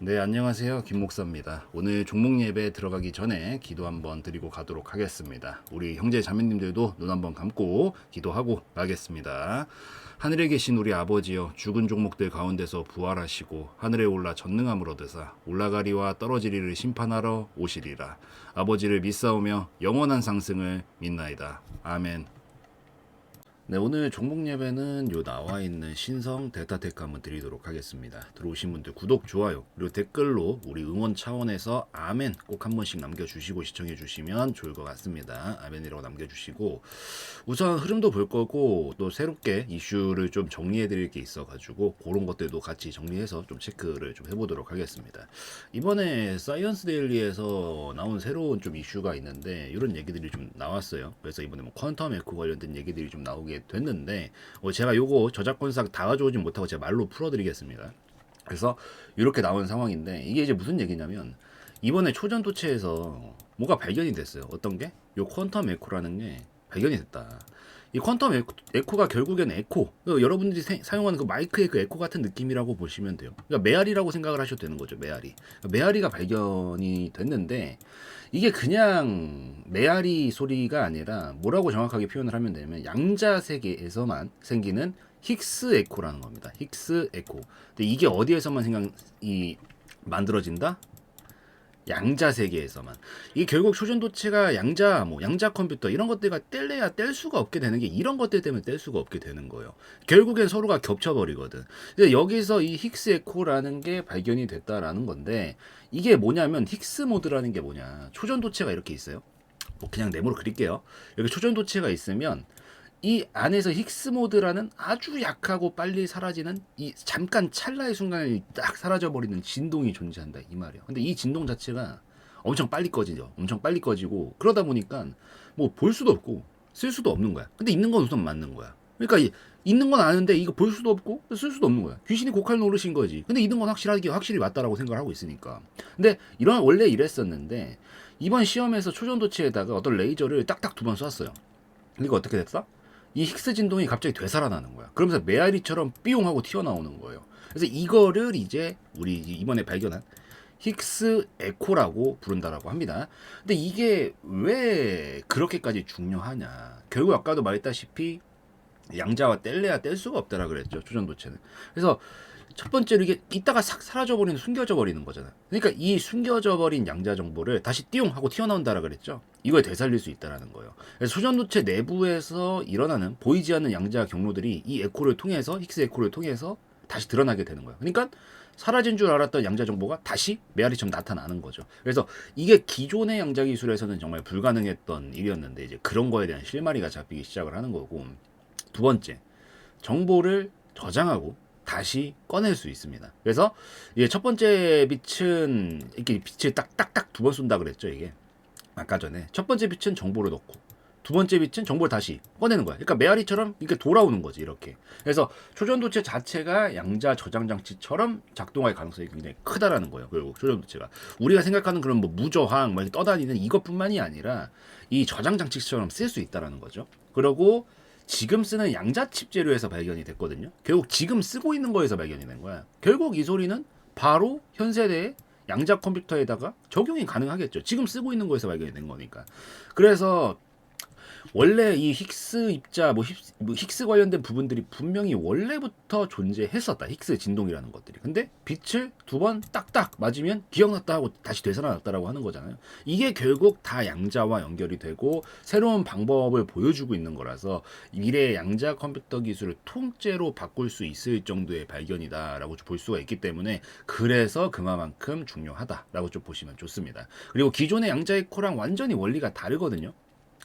네, 안녕하세요. 김 목사입니다. 오늘 종목 예배 들어가기 전에 기도 한번 드리고 가도록 하겠습니다. 우리 형제 자매님들도 눈 한번 감고 기도하고 가겠습니다. 하늘에 계신 우리 아버지여, 죽은 종목들 가운데서 부활하시고 하늘에 올라 전능함을 얻으사 올라가리와 떨어지리를 심판하러 오시리라. 아버지를 믿사오며 영원한 상승을 믿나이다. 아멘. 네, 오늘 종목 예배는 요 나와 있는 신성 데이터테크 한번 드리도록 하겠습니다. 들어오신 분들 구독, 좋아요, 그리고 댓글로 우리 응원 차원에서 아멘 꼭 한 번씩 남겨주시고 시청해 주시면 좋을 것 같습니다. 아멘이라고 남겨주시고, 우선 흐름도 볼 거고 또 새롭게 이슈를 좀 정리해 드릴 게 있어 가지고 그런 것들도 같이 정리해서 좀 체크를 좀 해보도록 하겠습니다. 이번에 사이언스 데일리에서 나온 새로운 좀 이슈가 있는데 이런 얘기들이 좀 나왔어요. 그래서 이번에 뭐 퀀텀 에코 관련된 얘기들이 좀 나오게 됐는데, 제가 요거 저작권상 다 가져오지 못하고 제가 말로 풀어드리겠습니다. 그래서 이렇게 나온 상황인데, 이게 이제 무슨 얘기냐면 이번에 초전도체에서 뭐가 발견이 됐어요. 어떤 게? 요 퀀텀 에코라는 게 발견이 됐다. 이 퀀텀 에코가 결국에는 에코, 여러분들이 사용하는 그 마이크의 그 에코 같은 느낌이라고 보시면 돼요. 그러니까 메아리라고 생각을 하셔도 되는 거죠. 메아리. 메아리가 발견이 됐는데, 이게 그냥 메아리 소리가 아니라 뭐라고 정확하게 표현을 하면 되냐면 양자 세계에서만 생기는 힉스 에코라는 겁니다. 힉스 에코. 근데 이게 어디에서만 만들어진다? 양자 세계에서만. 이게 결국 초전도체가 양자 컴퓨터 이런 것들과 뗄래야 뗄 수가 없게 되는 게 이런 것들 때문에 뗄 수가 없게 되는 거예요. 결국엔 서로가 겹쳐버리거든. 근데 여기서 이 힉스 에코라는 게 발견이 됐다라는 건데, 이게 뭐냐면 힉스 모드라는 게 뭐냐. 초전도체가 이렇게 있어요. 뭐 그냥 네모로 그릴게요. 여기 초전도체가 있으면 이 안에서 힉스 모드라는 아주 약하고 빨리 사라지는 이 잠깐 찰나의 순간에 딱 사라져버리는 진동이 존재한다 이 말이야. 근데 이 진동 자체가 엄청 빨리 꺼지죠. 엄청 빨리 꺼지고 그러다 보니까 뭐 볼 수도 없고 쓸 수도 없는 거야. 근데 있는 건 우선 맞는 거야. 그러니까 있는 건 아는데 이거 볼 수도 없고 쓸 수도 없는 거야. 귀신이 고칼 노릇인 거지. 근데 있는 건 확실히 맞다라고 생각을 하고 있으니까. 근데 원래 이랬었는데 이번 시험에서 초전도체에다가 어떤 레이저를 딱딱 두 번 쐈어요. 그러니까 어떻게 됐어? 이 힉스 진동이 갑자기 되살아나는 거야. 그러면서 메아리처럼 삐용 하고 튀어나오는 거예요. 그래서 이거를 이제 우리 이번에 발견한 힉스 에코라고 부른다라고 합니다. 근데 이게 왜 그렇게까지 중요하냐? 결국 아까도 말했다시피 양자와 뗄래야 뗄 수가 없다라 그랬죠. 초전도체는. 그래서 첫 번째로 이게 있다가 싹 사라져버리는, 숨겨져 버리는 거잖아. 그러니까 이 숨겨져 버린 양자 정보를 다시 띠용 하고 튀어나온다라 그랬죠. 이걸 되살릴 수 있다라는 거예요. 그래서 소전도체 내부에서 일어나는 보이지 않는 양자 경로들이 이 에코를 통해서, 힉스 에코를 통해서 다시 드러나게 되는 거예요. 그러니까 사라진 줄 알았던 양자 정보가 다시 메아리처럼 나타나는 거죠. 그래서 이게 기존의 양자 기술에서는 정말 불가능했던 일이었는데, 이제 그런 거에 대한 실마리가 잡히기 시작을 하는 거고, 두 번째, 정보를 저장하고 다시 꺼낼 수 있습니다. 그래서 이게 첫 번째 빛은 이렇게 빛을 딱딱딱 두 번 쏜다 그랬죠. 이게 아까 전에 첫 번째 빛은 정보를 넣고 두 번째 빛은 정보를 다시 꺼내는 거야. 그러니까 메아리처럼 이렇게 돌아오는 거지, 이렇게. 그래서 초전도체 자체가 양자 저장 장치처럼 작동할 가능성이 굉장히 크다라는 거예요. 그리고 초전도체가 우리가 생각하는 그런 뭐 무저항 막 떠다니는 이것뿐만이 아니라 이 저장 장치처럼 쓸 수 있다라는 거죠. 그리고 지금 쓰는 양자칩 재료에서 발견이 됐거든요. 결국 지금 쓰고 있는 거에서 발견이 된 거야. 결국 이 소리는 바로 현 세대의 양자 컴퓨터에다가 적용이 가능하겠죠. 지금 쓰고 있는 거에서 발견이 된 거니까. 그래서 원래 이 힉스 입자, 힉스 관련된 부분들이 분명히 원래부터 존재했었다. 힉스 진동이라는 것들이. 근데 빛을 두 번 딱딱 맞으면 기억났다 하고 다시 되살아났다라고 하는 거잖아요. 이게 결국 다 양자와 연결이 되고 새로운 방법을 보여주고 있는 거라서 미래의 양자 컴퓨터 기술을 통째로 바꿀 수 있을 정도의 발견이다라고 볼 수가 있기 때문에, 그래서 그만큼 중요하다라고 좀 보시면 좋습니다. 그리고 기존의 양자의 코랑 완전히 원리가 다르거든요.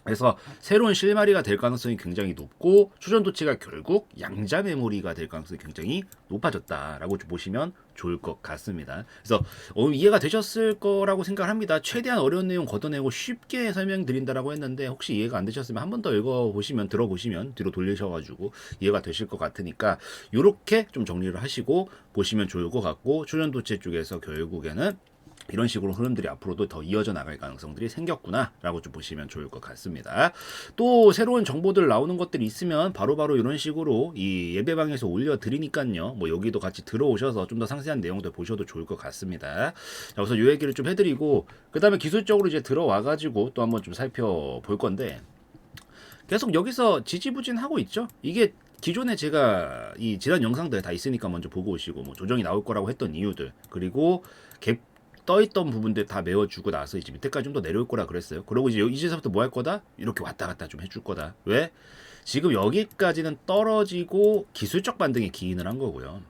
그래서 새로운 실마리가 될 가능성이 굉장히 높고, 초전도체가 결국 양자 메모리가 될 가능성이 굉장히 높아졌다라고 좀 보시면 좋을 것 같습니다. 그래서 이해가 되셨을 거라고 생각합니다. 최대한 어려운 내용 걷어내고 쉽게 설명드린다라고 했는데, 혹시 이해가 안 되셨으면 한 번 더 읽어보시면, 들어보시면 뒤로 돌리셔가지고 이해가 되실 것 같으니까 이렇게 좀 정리를 하시고 보시면 좋을 것 같고, 초전도체 쪽에서 결국에는 이런 식으로 흐름들이 앞으로도 더 이어져 나갈 가능성들이 생겼구나라고 좀 보시면 좋을 것 같습니다. 또 새로운 정보들 나오는 것들이 있으면 바로바로 이런 식으로 이 예배방에서 올려드리니까요. 뭐 여기도 같이 들어오셔서 좀 더 상세한 내용들 보셔도 좋을 것 같습니다. 자, 우선 요 얘기를 좀 해드리고 그 다음에 기술적으로 이제 들어와가지고 또 한번 좀 살펴볼 건데 계속 여기서 지지부진하고 있죠. 이게 기존에 제가 이 지난 영상들 다 있으니까 먼저 보고 오시고 뭐 조정이 나올 거라고 했던 이유들 그리고 갭 떠있던 부분들 다 메워주고 나서 이제 밑에까지 좀 더 내려올 거라 그랬어요. 그리고 이제 이제서부터 뭐 할 거다? 이렇게 왔다 갔다 좀 해줄 거다. 왜? 지금 여기까지는 떨어지고 기술적 반등에 기인을 한 거고요.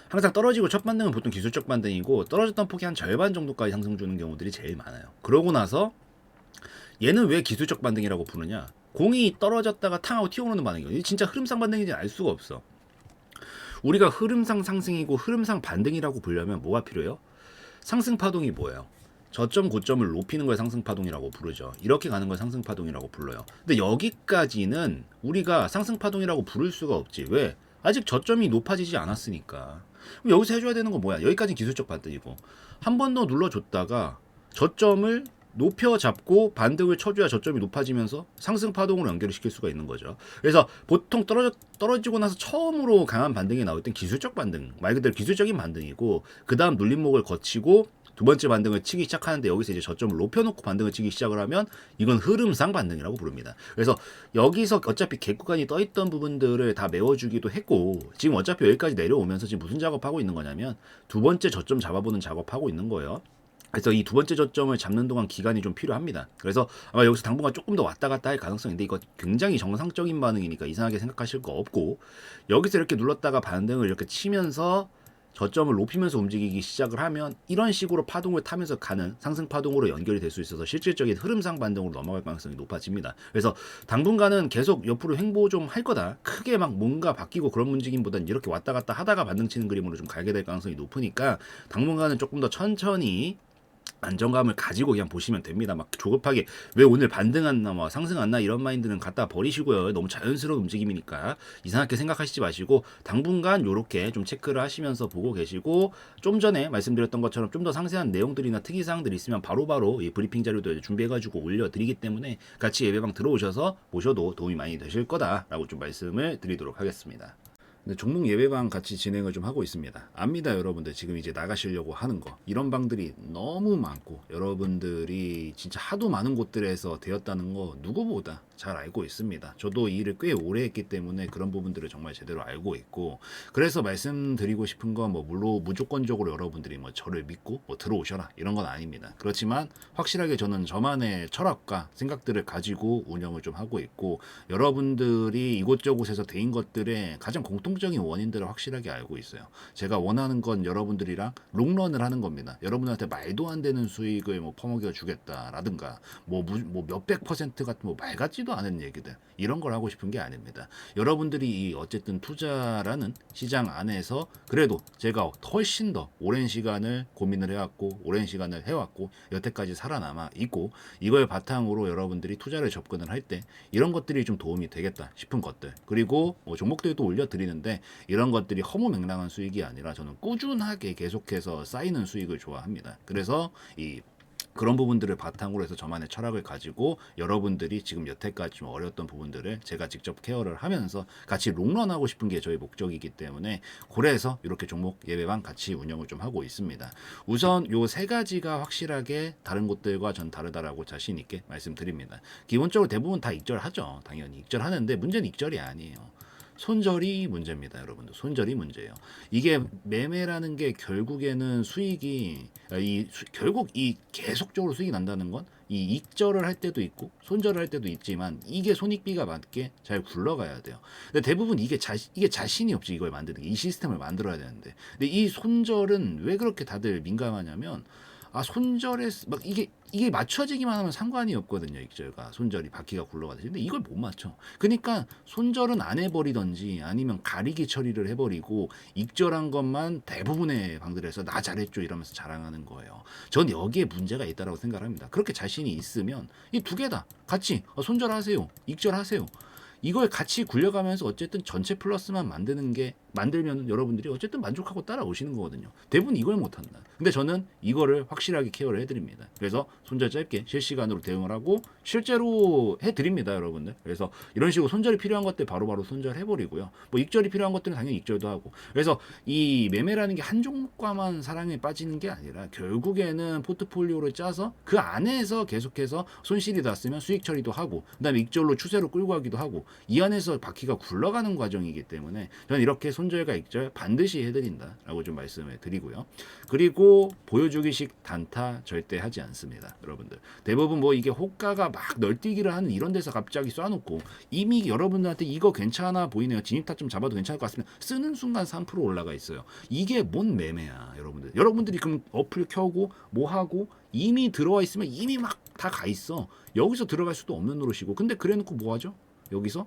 항상 떨어지고 첫 반등은 보통 기술적 반등이고 떨어졌던 폭이 한 절반 정도까지 상승 주는 경우들이 제일 많아요. 그러고 나서 얘는 왜 기술적 반등이라고 부르냐? 공이 떨어졌다가 탕하고 튀어오르는 반응이에요. 이게 진짜 흐름상 반등인지 알 수가 없어. 우리가 흐름상 상승이고 흐름상 반등이라고 부르려면 뭐가 필요해요? 상승 파동이 뭐예요? 저점 고점을 높이는 걸 상승 파동이라고 부르죠. 이렇게 가는 걸 상승 파동이라고 불러요. 근데 여기까지는 우리가 상승 파동이라고 부를 수가 없지. 왜? 아직 저점이 높아지지 않았으니까. 그럼 여기서 해줘야 되는 건 뭐야? 여기까지는 기술적 반등이고 한 번 더 눌러줬다가 저점을 높여 잡고 반등을 쳐줘야 저점이 높아지면서 상승 파동으로 연결을 시킬 수가 있는 거죠. 그래서 보통 떨어지고 나서 처음으로 강한 반등이 나올 땐 기술적 반등, 말 그대로 기술적인 반등이고 그 다음 눌림목을 거치고 두 번째 반등을 치기 시작하는데 여기서 이제 저점을 높여놓고 반등을 치기 시작을 하면 이건 흐름상 반등이라고 부릅니다. 그래서 여기서 어차피 갭구간이 떠있던 부분들을 다 메워주기도 했고 지금 어차피 여기까지 내려오면서 지금 무슨 작업하고 있는 거냐면 두 번째 저점 잡아보는 작업하고 있는 거예요. 그래서 이 두 번째 저점을 잡는 동안 기간이 좀 필요합니다. 그래서 아마 여기서 당분간 조금 더 왔다 갔다 할 가능성인데 이거 굉장히 정상적인 반응이니까 이상하게 생각하실 거 없고 여기서 이렇게 눌렀다가 반등을 이렇게 치면서 저점을 높이면서 움직이기 시작을 하면 이런 식으로 파동을 타면서 가는 상승 파동으로 연결이 될 수 있어서 실질적인 흐름상 반등으로 넘어갈 가능성이 높아집니다. 그래서 당분간은 계속 옆으로 횡보 좀 할 거다. 크게 막 뭔가 바뀌고 그런 움직임보다는 이렇게 왔다 갔다 하다가 반등 치는 그림으로 좀 가게 될 가능성이 높으니까 당분간은 조금 더 천천히 안정감을 가지고 그냥 보시면 됩니다. 막 조급하게 왜 오늘 반등했나 뭐 상승했나 이런 마인드는 갖다 버리시고요. 너무 자연스러운 움직임이니까 이상하게 생각하시지 마시고 당분간 요렇게 좀 체크를 하시면서 보고 계시고 좀 전에 말씀드렸던 것처럼 좀 더 상세한 내용들이나 특이사항들이 있으면 바로바로 이 브리핑 자료도 준비해가지고 올려드리기 때문에 같이 예배방 들어오셔서 보셔도 도움이 많이 되실 거다라고 좀 말씀을 드리도록 하겠습니다. 네, 종목 예배방 같이 진행을 좀 하고 있습니다. 압니다, 여러분들. 지금 이제 나가시려고 하는 거. 이런 방들이 너무 많고, 여러분들이 진짜 하도 많은 곳들에서 되었다는 거 누구보다 잘 알고 있습니다. 저도 이 일을 꽤 오래 했기 때문에 그런 부분들을 정말 제대로 알고 있고, 그래서 말씀드리고 싶은 건 뭐, 물론 무조건적으로 여러분들이 뭐 저를 믿고 뭐 들어오셔라. 이런 건 아닙니다. 그렇지만 확실하게 저는 저만의 철학과 생각들을 가지고 운영을 좀 하고 있고, 여러분들이 이곳저곳에서 대인 것들의 가장 공통적인 원인들을 확실하게 알고 있어요. 제가 원하는 건 여러분들이랑 롱런을 하는 겁니다. 여러분한테 말도 안 되는 수익을 뭐 퍼먹여 주겠다라든가 뭐 몇백 퍼센트 같은 뭐 말 같지도 않은 얘기들 이런 걸 하고 싶은 게 아닙니다. 여러분들이 어쨌든 투자라는 시장 안에서 그래도 제가 훨씬 더 오랜 시간을 고민을 해왔고 오랜 시간을 해왔고 여태까지 살아남아 있고 이걸 바탕으로 여러분들이 투자를 접근을 할 때 이런 것들이 좀 도움이 되겠다 싶은 것들 그리고 뭐 종목들도 올려드리는데 이런 것들이 허무맹랑한 수익이 아니라 저는 꾸준하게 계속해서 쌓이는 수익을 좋아합니다. 그래서 그런 부분들을 바탕으로 해서 저만의 철학을 가지고 여러분들이 지금 여태까지 좀 어려웠던 부분들을 제가 직접 케어를 하면서 같이 롱런하고 싶은 게 저희 목적이기 때문에 그래서 이렇게 종목 예배방 같이 운영을 좀 하고 있습니다. 우선 요 세 가지가 확실하게 다른 곳들과 전 다르다라고 자신 있게 말씀드립니다. 기본적으로 대부분 다 익절하죠. 당연히 익절하는데 문제는 익절이 아니에요. 손절이 문제입니다, 여러분들. 손절이 문제예요. 이게 매매라는 게 결국에는 수익이 결국 이 계속적으로 수익이 난다는 건 이 익절을 할 때도 있고 손절을 할 때도 있지만 이게 손익비가 맞게 잘 굴러가야 돼요. 근데 대부분 이게 자신이 없지 이걸 만드는 게 이 시스템을 만들어야 되는데. 근데 이 손절은 왜 그렇게 다들 민감하냐면 손절에 막 이게 맞춰지기만 하면 상관이 없거든요. 익절과 손절이 바퀴가 굴러가듯이. 근데 이걸 못 맞춰. 그러니까 손절은 안 해버리던지 아니면 가리기 처리를 해버리고 익절한 것만 대부분의 방들에서 나 잘했죠 이러면서 자랑하는 거예요. 전 여기에 문제가 있다라고 생각합니다. 그렇게 자신이 있으면 이 두 개 다 같이 손절하세요. 익절하세요. 이걸 같이 굴려가면서 어쨌든 전체 플러스만 만들면 여러분들이 어쨌든 만족하고 따라오시는 거거든요. 대부분 이걸 못한다. 근데 저는 이거를 확실하게 케어를 해드립니다. 그래서 손절 짧게 실시간으로 대응을 하고 실제로 해드립니다, 여러분들. 그래서 이런 식으로 손절이 필요한 것들 바로바로 손절해버리고요. 뭐 익절이 필요한 것들은 당연히 익절도 하고. 그래서 이 매매라는 게 한 종목과만 사랑에 빠지는 게 아니라 결국에는 포트폴리오를 짜서 그 안에서 계속해서 손실이 났으면 수익 처리도 하고, 그다음에 익절로 추세로 끌고 가기도 하고, 이 안에서 바퀴가 굴러가는 과정이기 때문에 저는 이렇게 손절과 익절 반드시 해드린다라고 좀 말씀을 드리고요. 그리고 보여주기식 단타 절대 하지 않습니다, 여러분들. 대부분 뭐 이게 호가가 막 널뛰기를 하는 이런 데서 갑자기 쏴놓고 이미 여러분들한테 이거 괜찮아 보이네요, 진입타 좀 잡아도 괜찮을 것 같습니다, 쓰는 순간 3% 올라가 있어요. 이게 뭔 매매야, 여러분들. 여러분들이 그럼 어플 켜고 뭐 하고 이미 들어와 있으면 이미 막 다 가 있어. 여기서 들어갈 수도 없는 노릇이고. 근데 그래놓고 뭐 하죠? 여기서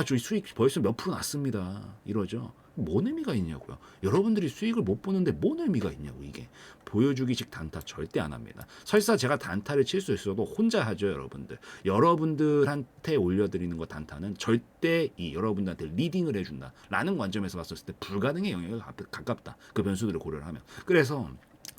저희 수익 벌써 몇 프로 났습니다, 이러죠. 뭔 의미가 있냐고요. 여러분들이 수익을 못 보는데 뭔 의미가 있냐고. 이게 보여주기식 단타 절대 안 합니다. 설사 제가 단타를 칠 수 있어도 혼자 하죠, 여러분들. 여러분들한테 올려드리는 거 단타는 절대 이 여러분들한테 리딩을 해준다라는 관점에서 봤을 때 불가능의 영역에 가깝다, 그 변수들을 고려를 하면. 그래서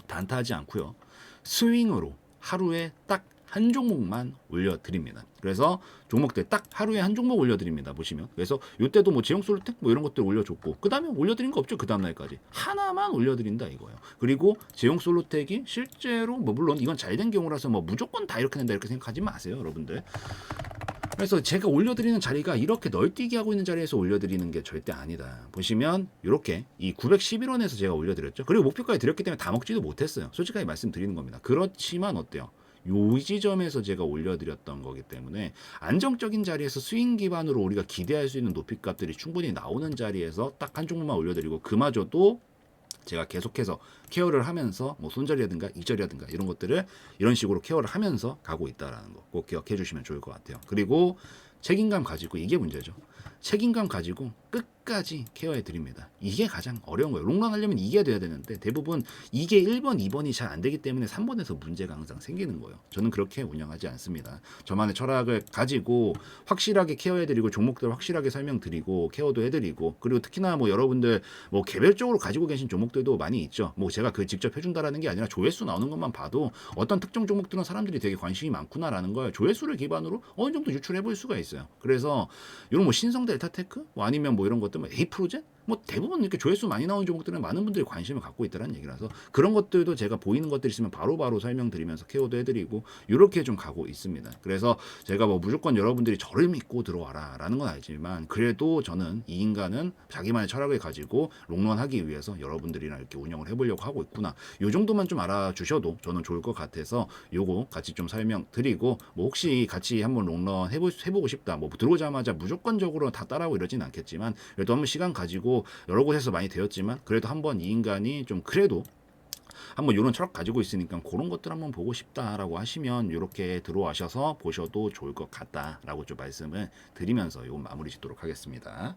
단타하지 않고요, 스윙으로 하루에 딱 한 종목만 올려드립니다. 그래서 종목들 딱 하루에 한 종목 올려드립니다, 보시면. 그래서 이때도 뭐 제형솔루텍 뭐 이런 것들 올려줬고, 그 다음에 올려드린 거 없죠. 그 다음날까지 하나만 올려드린다 이거예요. 그리고 제형솔루텍이 실제로 뭐 물론 이건 잘된 경우라서 뭐 무조건 다 이렇게 된다 이렇게 생각하지 마세요, 여러분들. 그래서 제가 올려드리는 자리가 이렇게 널뛰기 하고 있는 자리에서 올려드리는 게 절대 아니다. 보시면 이렇게 이 911원에서 제가 올려드렸죠. 그리고 목표가에 드렸기 때문에 다 먹지도 못했어요, 솔직하게 말씀드리는 겁니다. 그렇지만 어때요? 요 지점에서 제가 올려드렸던 거기 때문에 안정적인 자리에서 스윙 기반으로 우리가 기대할 수 있는 높이값들이 충분히 나오는 자리에서 딱 한 종목만 올려드리고, 그마저도 제가 계속해서 케어를 하면서 뭐 손절이라든가 익절이라든가 이런 것들을 이런 식으로 케어를 하면서 가고 있다라는 거 꼭 기억해 주시면 좋을 것 같아요. 그리고 책임감 가지고, 이게 문제죠. 책임감 가지고 끝까지 케어해 드립니다. 이게 가장 어려운 거예요. 롱런 하려면 이게 돼야 되는데 대부분 이게 1번, 2번이 잘 안 되기 때문에 3번에서 문제가 항상 생기는 거예요. 저는 그렇게 운영하지 않습니다. 저만의 철학을 가지고 확실하게 케어해 드리고, 종목들 확실하게 설명드리고 케어도 해드리고, 그리고 특히나 뭐 여러분들 뭐 개별적으로 가지고 계신 종목들도 많이 있죠. 뭐 제가 그 직접 해준다라는 게 아니라 조회수 나오는 것만 봐도 어떤 특정 종목들은 사람들이 되게 관심이 많구나라는 걸 조회수를 기반으로 어느 정도 유출해 볼 수가 있어요. 그래서 이런 뭐 신성 델타테크 뭐 아니면 뭐 이런 것들, 뭐 에이프로젠, 뭐 대부분 이렇게 조회수 많이 나오는 종목들은 많은 분들이 관심을 갖고 있다는 얘기라서 그런 것들도 제가 보이는 것들 있으면 바로바로 설명드리면서 케어도 해드리고 이렇게 좀 가고 있습니다. 그래서 제가 뭐 무조건 여러분들이 저를 믿고 들어와라 라는 건 알지만, 그래도 저는 이 인간은 자기만의 철학을 가지고 롱런하기 위해서 여러분들이랑 이렇게 운영을 해보려고 하고 있구나, 요 정도만 좀 알아주셔도 저는 좋을 것 같아서 요거 같이 좀 설명드리고, 뭐 혹시 같이 한번 롱런 해보고 싶다, 뭐 들어오자마자 무조건적으로 다 따라하고 이러진 않겠지만 그래도 한번 시간 가지고 여러 곳에서 많이 되었지만 그래도 한번 이 인간이 좀 그래도 한번 이런 철학 가지고 있으니까 그런 것들 한번 보고 싶다라고 하시면 이렇게 들어와셔서 보셔도 좋을 것 같다라고 좀 말씀을 드리면서 이건 마무리 짓도록 하겠습니다.